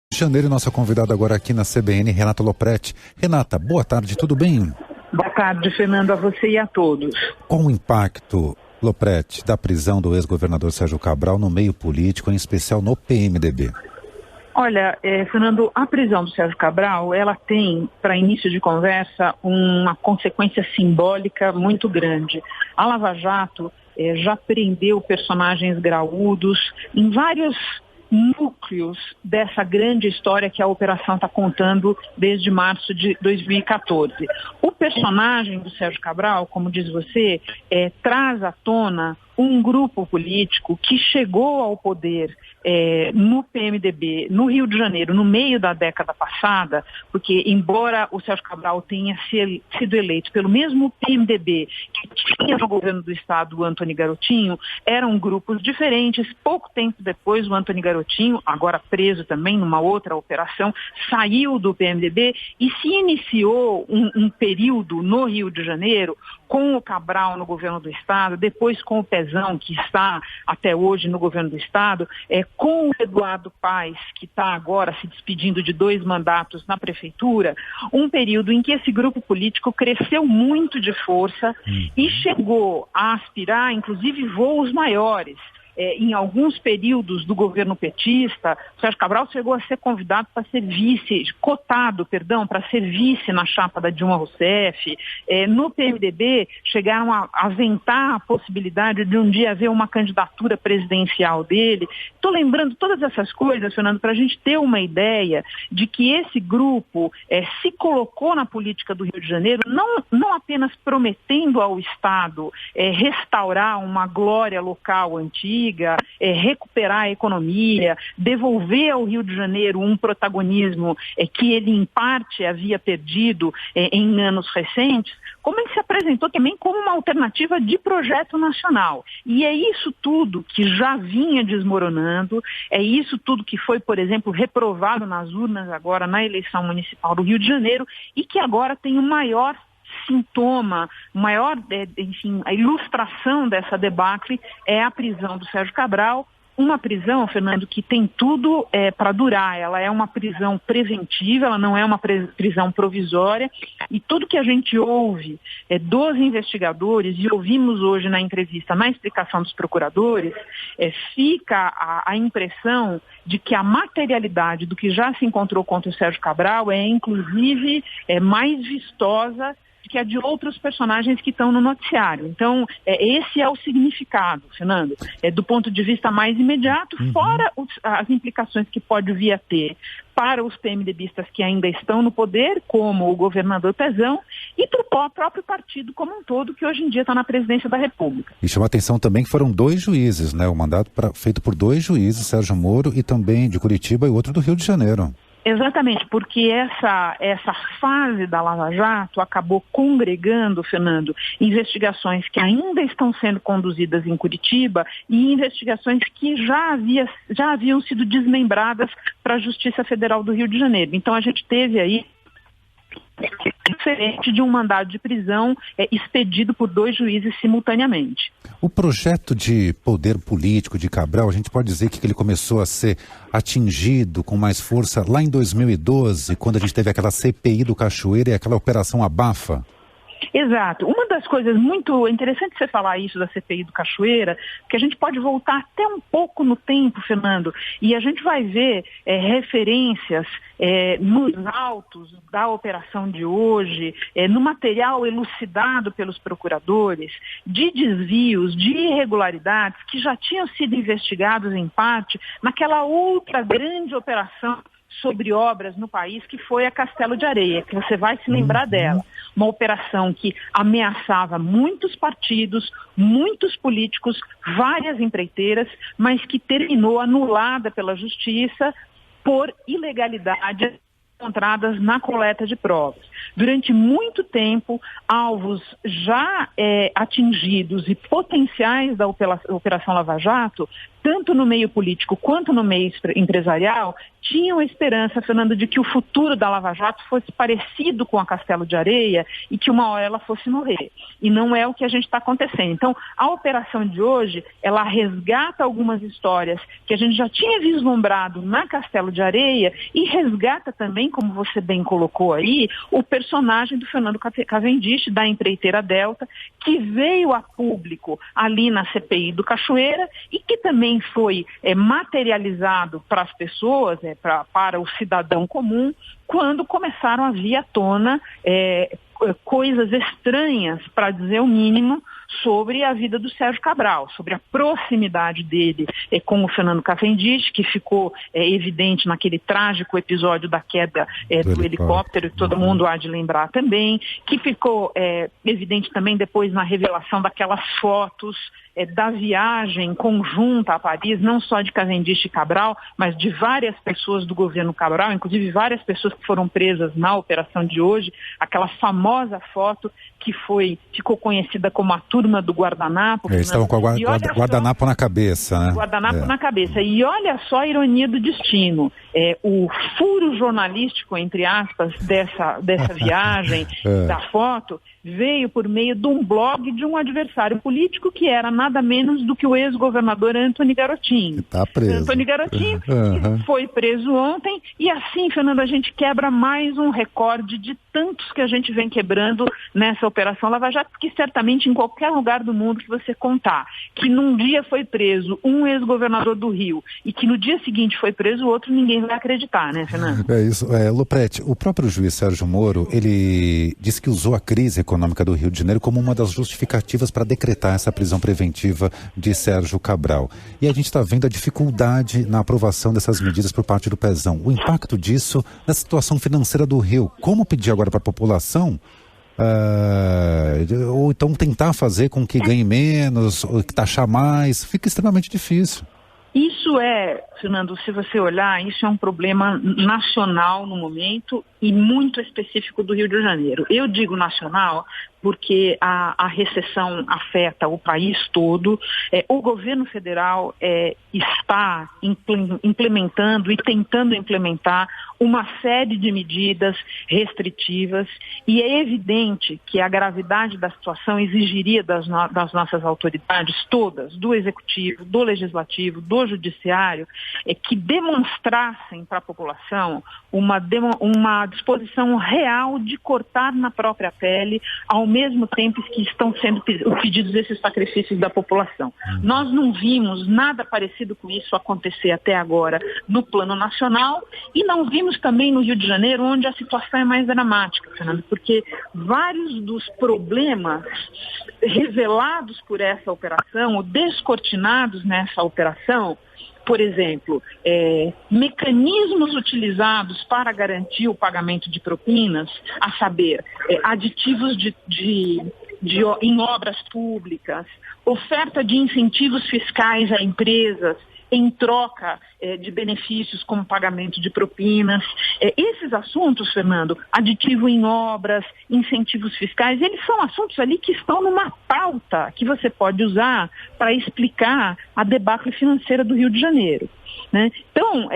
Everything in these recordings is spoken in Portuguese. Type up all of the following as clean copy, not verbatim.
De Janeiro, nossa convidada agora aqui na CBN, Renata Lopretti. Renata, boa tarde, tudo bem? Boa tarde, Fernando, a você e a todos. Qual o impacto, Lopretti, da prisão do ex-governador Sérgio Cabral no meio político, em especial no PMDB? Olha, Fernando, a prisão do Sérgio Cabral, ela tem, para início de conversa, uma consequência simbólica muito grande. A Lava Jato já prendeu personagens graúdos em vários núcleos dessa grande história que a operação está contando desde março de 2014. O personagem do Sérgio Cabral, como diz você, traz à tona um grupo político que chegou ao poder no PMDB, no Rio de Janeiro, no meio da década passada, porque embora o Sérgio Cabral tenha sido eleito pelo mesmo PMDB que tinha no governo do estado o Antony Garotinho, eram grupos diferentes. Pouco tempo depois, o Antony Garotinho, agora preso também numa outra operação, saiu do PMDB e se iniciou um período no Rio de Janeiro com o Cabral no governo do estado, depois com o Pezão, que está até hoje no governo do estado, com o Eduardo Paes, que está agora se despedindo de 2 mandatos na prefeitura, um período em que esse grupo político cresceu muito de força e chegou a aspirar, inclusive, voos maiores. Em alguns períodos do governo petista, o Sérgio Cabral chegou a ser convidado para ser para ser vice na chapa da Dilma Rousseff. No PMDB, chegaram a aventar a possibilidade de um dia haver uma candidatura presidencial dele. Estou lembrando todas essas coisas, Fernando, para a gente ter uma ideia de que esse grupo se colocou na política do Rio de Janeiro, não apenas prometendo ao Estado restaurar uma glória local antiga, recuperar a economia, devolver ao Rio de Janeiro um protagonismo que ele, em parte, havia perdido em anos recentes, como ele se apresentou também como uma alternativa de projeto nacional. E é isso tudo que já vinha desmoronando, é isso tudo que foi, por exemplo, reprovado nas urnas agora na eleição municipal do Rio de Janeiro e que agora tem o maior sintoma, a ilustração dessa debacle é a prisão do Sérgio Cabral. Uma prisão, Fernando, que tem tudo para durar. Ela é uma prisão preventiva, ela não é uma prisão provisória. E tudo que a gente ouve dos investigadores, e ouvimos hoje na entrevista, na explicação dos procuradores, fica a impressão de que a materialidade do que já se encontrou contra o Sérgio Cabral inclusive, mais vistosa que é de outros personagens que estão no noticiário. Então, esse é o significado, Fernando, do ponto de vista mais imediato, fora as implicações que pode vir a ter para os PMDBistas que ainda estão no poder, como o governador Pezão, e para o próprio partido como um todo, que hoje em dia está na presidência da República. E chama a atenção também que foram 2 juízes, né? O mandato feito por 2 juízes, Sérgio Moro e também de Curitiba e outro do Rio de Janeiro. Exatamente, porque essa fase da Lava Jato acabou congregando, Fernando, investigações que ainda estão sendo conduzidas em Curitiba e investigações que já haviam sido desmembradas para a Justiça Federal do Rio de Janeiro. Então a gente teve aí diferente de um mandado de prisão expedido por 2 juízes simultaneamente. O projeto de poder político de Cabral, a gente pode dizer que ele começou a ser atingido com mais força lá em 2012, quando a gente teve aquela CPI do Cachoeira e aquela Operação Abafa? Exato. Uma das coisas muito interessantes você falar isso da CPI do Cachoeira, que a gente pode voltar até um pouco no tempo, Fernando, e a gente vai ver referências nos autos da operação de hoje, no material elucidado pelos procuradores, de desvios, de irregularidades que já tinham sido investigados em parte naquela outra grande operação sobre obras no país, que foi a Castelo de Areia, que você vai se lembrar dela. Uma operação que ameaçava muitos partidos, muitos políticos, várias empreiteiras, mas que terminou anulada pela justiça por ilegalidades encontradas na coleta de provas. durante muito tempo, alvos já atingidos e potenciais da Operação Lava Jato, tanto no meio político quanto no meio empresarial, tinham a esperança, Fernando, de que o futuro da Lava Jato fosse parecido com a Castelo de Areia e que uma hora ela fosse morrer. E não é o que a gente está acontecendo. Então, a operação de hoje, ela resgata algumas histórias que a gente já tinha vislumbrado na Castelo de Areia e resgata também, como você bem colocou aí, o personagem do Fernando Cavendish, da empreiteira Delta, que veio a público ali na CPI do Cachoeira e que também foi materializado para as pessoas, para o cidadão comum, quando começaram a vir à tona coisas estranhas, para dizer o mínimo, sobre a vida do Sérgio Cabral, sobre a proximidade dele com o Fernando Cavendish, que ficou evidente naquele trágico episódio da queda do helicóptero, que todo mundo há de lembrar também, que ficou evidente também depois na revelação daquelas fotos da viagem conjunta a Paris, não só de Cavendish e Cabral, mas de várias pessoas do governo Cabral, inclusive várias pessoas que foram presas na operação de hoje, aquela famosa foto que ficou conhecida como a turma do guardanapo. Eles estavam com o guardanapo na cabeça, né? Guardanapo na cabeça. E olha só a ironia do destino. O furo jornalístico, entre aspas, dessa viagem, da foto, veio por meio de um blog de um adversário político que era nada menos do que o ex-governador Antony Garotinho. Está preso. Antony Garotinho foi preso ontem e assim, Fernando, a gente quebra mais um recorde de tantos que a gente vem quebrando nessa Operação Lava Jato, que certamente em qualquer lugar do mundo que você contar, que num dia foi preso um ex-governador do Rio e que no dia seguinte foi preso outro, ninguém vai acreditar, né, Fernando? É isso. Lopretti, o próprio juiz Sérgio Moro, ele disse que usou a crise econômica do Rio de Janeiro como uma das justificativas para decretar essa prisão preventiva de Sérgio Cabral. E a gente está vendo a dificuldade na aprovação dessas medidas por parte do Pezão. O impacto disso na situação financeira do Rio. Como pedir agora para a população? Ou então tentar fazer com que ganhe menos, ou taxar mais, fica extremamente difícil. Isso Fernando, se você olhar, isso é um problema nacional no momento e muito específico do Rio de Janeiro. Eu digo nacional porque a recessão afeta o país todo. O governo federal está implementando e tentando implementar uma série de medidas restritivas e é evidente que a gravidade da situação exigiria das nossas autoridades todas, do Executivo, do Legislativo, do Judiciário, que demonstrassem para a população uma disposição real de cortar na própria pele, ao mesmo tempo que estão sendo pedidos esses sacrifícios da população. Nós não vimos nada parecido com isso acontecer até agora no plano nacional e não vimos também no Rio de Janeiro, onde a situação é mais dramática, Fernando, porque vários dos problemas revelados por essa operação, ou descortinados nessa operação, por exemplo, mecanismos utilizados para garantir o pagamento de propinas, a saber, aditivos em obras públicas, oferta de incentivos fiscais a empresas em troca de benefícios como pagamento de propinas. Esses assuntos, Fernando, aditivo em obras, incentivos fiscais, eles são assuntos ali que estão numa pauta que você pode usar para explicar a debacle financeira do Rio de Janeiro, né? Então,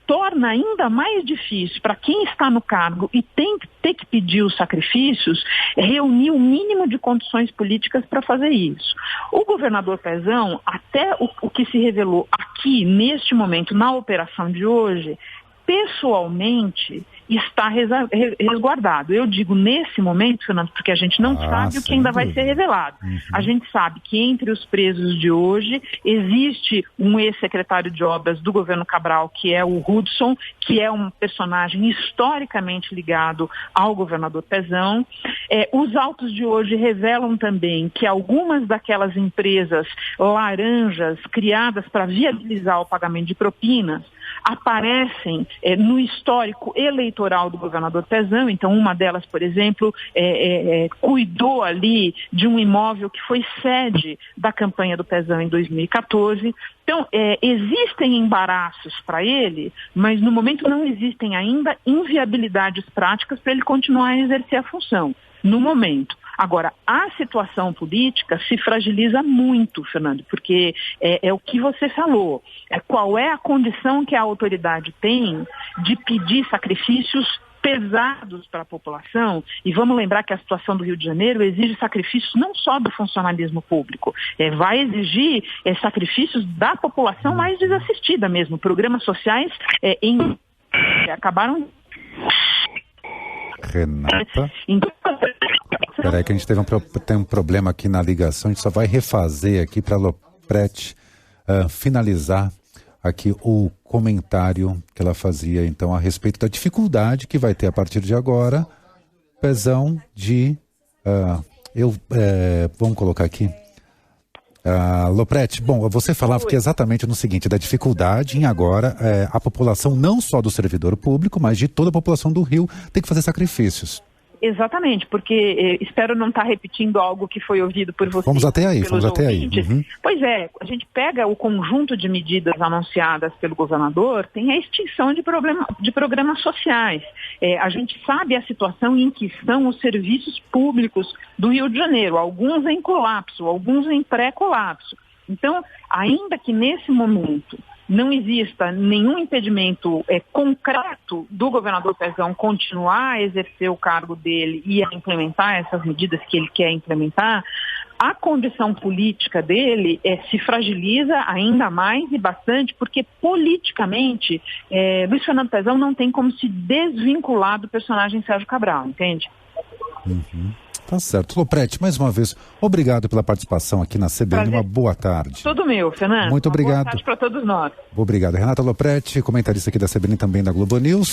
torna ainda mais difícil para quem está no cargo e tem que ter que pedir os sacrifícios, reunir o mínimo de condições políticas para fazer isso. O governador Pezão, até o que se revelou aqui, neste momento, na operação de hoje, pessoalmente está resguardado. Eu digo nesse momento, Fernando, porque a gente não sabe o que ainda vai ser revelado. A gente sabe que entre os presos de hoje existe um ex-secretário de obras do governo Cabral, que é o Hudson, que é um personagem historicamente ligado ao governador Pezão. Os autos de hoje revelam também que algumas daquelas empresas laranjas criadas para viabilizar o pagamento de propinas aparecem no histórico eleitoral do governador Pezão. Então, uma delas, por exemplo, cuidou ali de um imóvel que foi sede da campanha do Pezão em 2014. Então, existem embaraços para ele, mas no momento não existem ainda inviabilidades práticas para ele continuar a exercer a função, no momento. Agora, a situação política se fragiliza muito, Fernando, porque é o que você falou. Qual é a condição que a autoridade tem de pedir sacrifícios pesados para a população? E vamos lembrar que a situação do Rio de Janeiro exige sacrifícios não só do funcionalismo público, vai exigir sacrifícios da população mais desassistida mesmo. Programas sociais acabaram... Renata? Peraí que a gente tem um problema aqui na ligação, a gente só vai refazer aqui para a Lopretti finalizar aqui o comentário que ela fazia então a respeito da dificuldade que vai ter a partir de agora, Pezão de... vamos colocar aqui. Lopretti, bom, você falava que exatamente no seguinte, da dificuldade em agora a população não só do servidor público, mas de toda a população do Rio tem que fazer sacrifícios. Exatamente, porque espero não estar repetindo algo que foi ouvido por vocês. Vamos até aí, vamos até aí. Uhum. Pois é, a gente pega o conjunto de medidas anunciadas pelo governador, tem a extinção de programas sociais. A gente sabe a situação em que estão os serviços públicos do Rio de Janeiro, alguns em colapso, alguns em pré-colapso. Então, ainda que nesse momento não exista nenhum impedimento concreto do governador Pezão continuar a exercer o cargo dele e a implementar essas medidas que ele quer implementar, a condição política dele se fragiliza ainda mais e bastante, porque politicamente Luiz Fernando Pezão não tem como se desvincular do personagem Sérgio Cabral, entende? Uhum. Tá certo. Lopretti, mais uma vez, obrigado pela participação aqui na CBN. Prazer. Uma boa tarde. Tudo meu, Fernando. Muito obrigado. Boa tarde para todos nós. Obrigado. Renata Lopretti, comentarista aqui da CBN, também da Globo News.